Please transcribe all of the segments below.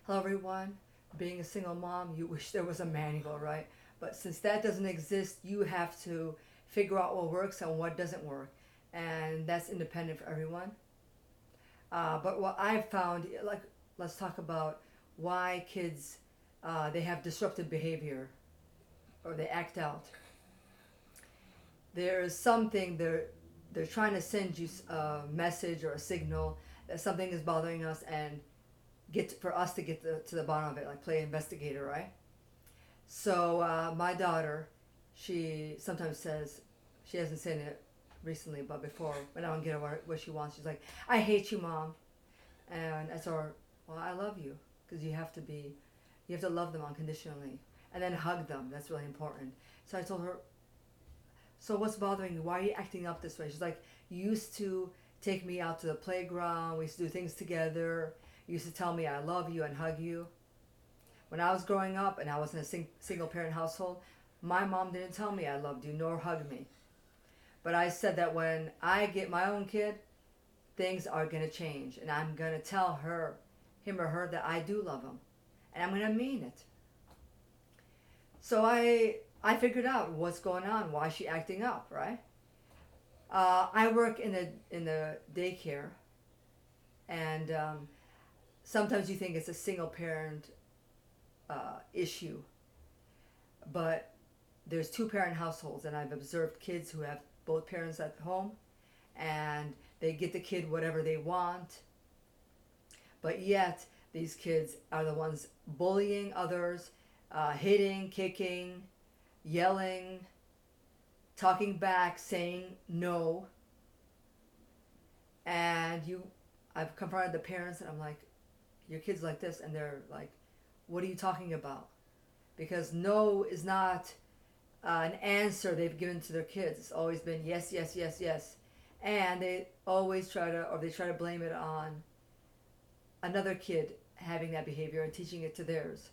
Hello, everyone. Being a single mom, you wish there was a manual, right? But since that doesn't exist, you have to figure out what works and what doesn't work. And that's independent for everyone. But what I've found, like, let's talk about why kids they have disruptive behavior or they act out. There is something they're trying to send you a message or a signal that something is bothering us and for us to get to the bottom of it, like play investigator, right? So my daughter, she sometimes says, she hasn't said it recently, but before when I don't get her what she wants, she's like, "I hate you, mom," and I told her, "Well, I love you because you have to love them unconditionally, and then hug them. That's really important." So I told her, "So what's bothering you? Why are you acting up this way?" She's like, "You used to take me out to the playground. We used to do things together. You used to tell me I love you and hug you. When I was growing up and I was in a single parent household, my mom didn't tell me I loved you nor hug me. But I said that when I get my own kid, things are going to change. And I'm going to tell him or her, that I do love him. And I'm going to mean it." So I figured out what's going on, why she acting up, right? I work in the daycare, and sometimes you think it's a single parent issue, but there's two parent households, and I've observed kids who have both parents at home, and they get the kid whatever they want, but yet these kids are the ones bullying others, hitting, kicking, yelling, talking back, saying no, and I've confronted the parents, and I'm like, "Your kid's like this," and they're like, "What are you talking about?" Because no is not an answer they've given to their kids. It's always been yes, yes, yes, yes, and they always try to blame it on another kid having that behavior and teaching it to theirs.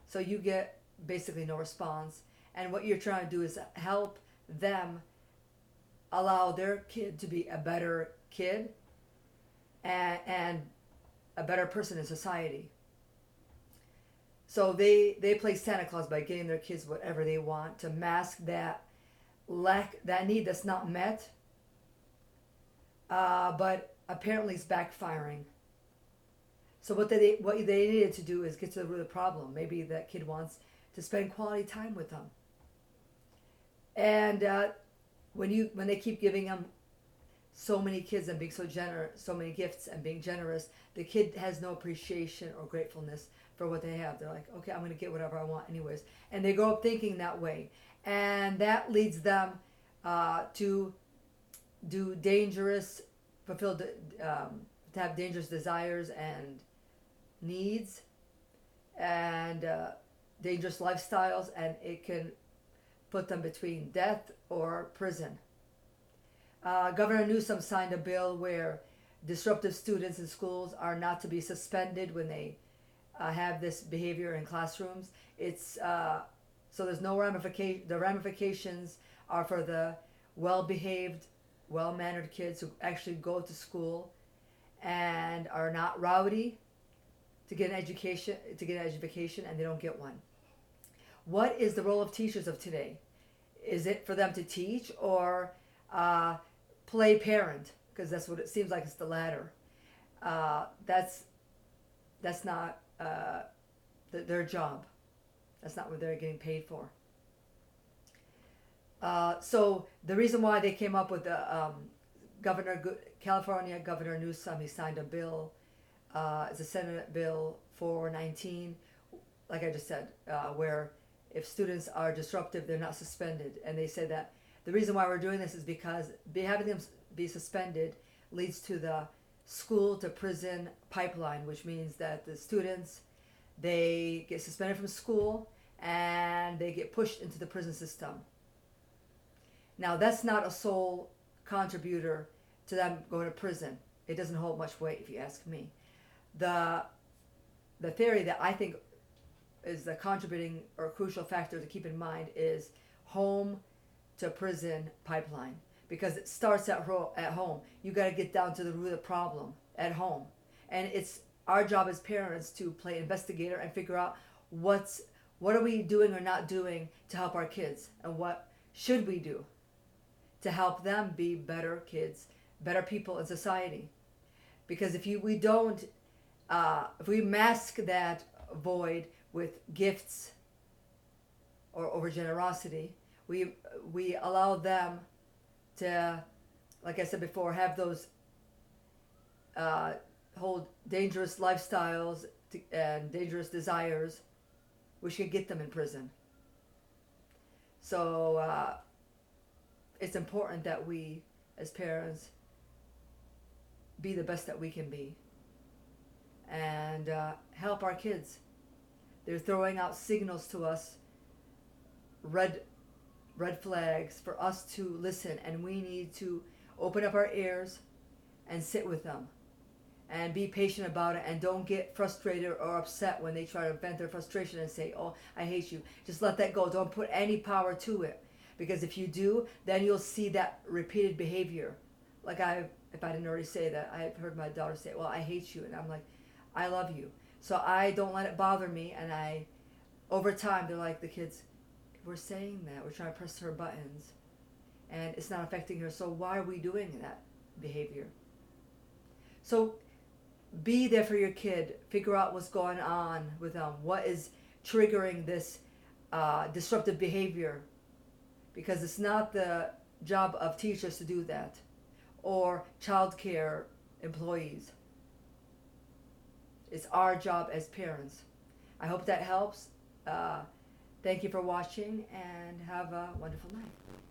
So you get basically no response, and what you're trying to do is help them allow their kid to be a better kid and a better person in society. So they play Santa Claus by getting their kids whatever they want to mask that need that's not met. But apparently it's backfiring. So what they needed to do is get to the root of the problem. Maybe that kid wants to spend quality time with them, and when they keep giving them so many kids and being so generous, so many gifts and being generous, the kid has no appreciation or gratefulness for what they have. They're like, "Okay, I'm going to get whatever I want anyways," and they grow up thinking that way, and that leads them to do dangerous, fulfill, to have dangerous desires and needs, and dangerous lifestyles, and it can put them between death or prison. Governor Newsom signed a bill where disruptive students in schools are not to be suspended when they have this behavior in classrooms. It's so there's no ramification. The ramifications are for the well-behaved, well-mannered kids who actually go to school and are not rowdy to get an education, and they don't get one. What is the role of teachers of today? Is it for them to teach or uh, play parent? Because that's what it seems like. It's the latter. That's not their job. That's not what they're getting paid for. So the reason why they came up with the California Governor Newsom, he signed a bill. It's a Senate Bill 419, like I just said, where if students are disruptive, they're not suspended. And they said that the reason why we're doing this is because having them be suspended leads to the school to prison pipeline, which means that the students, they get suspended from school and they get pushed into the prison system. Now that's not a sole contributor to them going to prison. It doesn't hold much weight if you ask me. The theory that I think is the contributing or crucial factor to keep in mind is home to prison pipeline, because it starts at home. You got to get down to the root of the problem at home, and it's our job as parents to play investigator and figure out what are we doing or not doing to help our kids, and what should we do to help them be better kids, better people in society. Because we don't, if we mask that void with gifts or over generosity, we allow them to, like I said before, have those hold dangerous lifestyles and dangerous desires, which could get them in prison. So it's important that we, as parents, be the best that we can be and help our kids. They're throwing out signals to us, red flags for us to listen, and we need to open up our ears and sit with them and be patient about it, and don't get frustrated or upset when they try to vent their frustration and say, oh, I hate you. Just let that go. Don't put any power to it, because if you do, then you'll see that repeated behavior. Like if I didn't already say that, I've heard my daughter say, well, I hate you, and I'm like, I love you. So I don't let it bother me, and over time, they're like, the kids, we're saying that, we're trying to press her buttons, and it's not affecting her, so why are we doing that behavior? So be there for your kid. Figure out what's going on with them. What is triggering this disruptive behavior? Because it's not the job of teachers to do that, or childcare employees. It's our job as parents. I hope that helps. Thank you for watching, and have a wonderful night.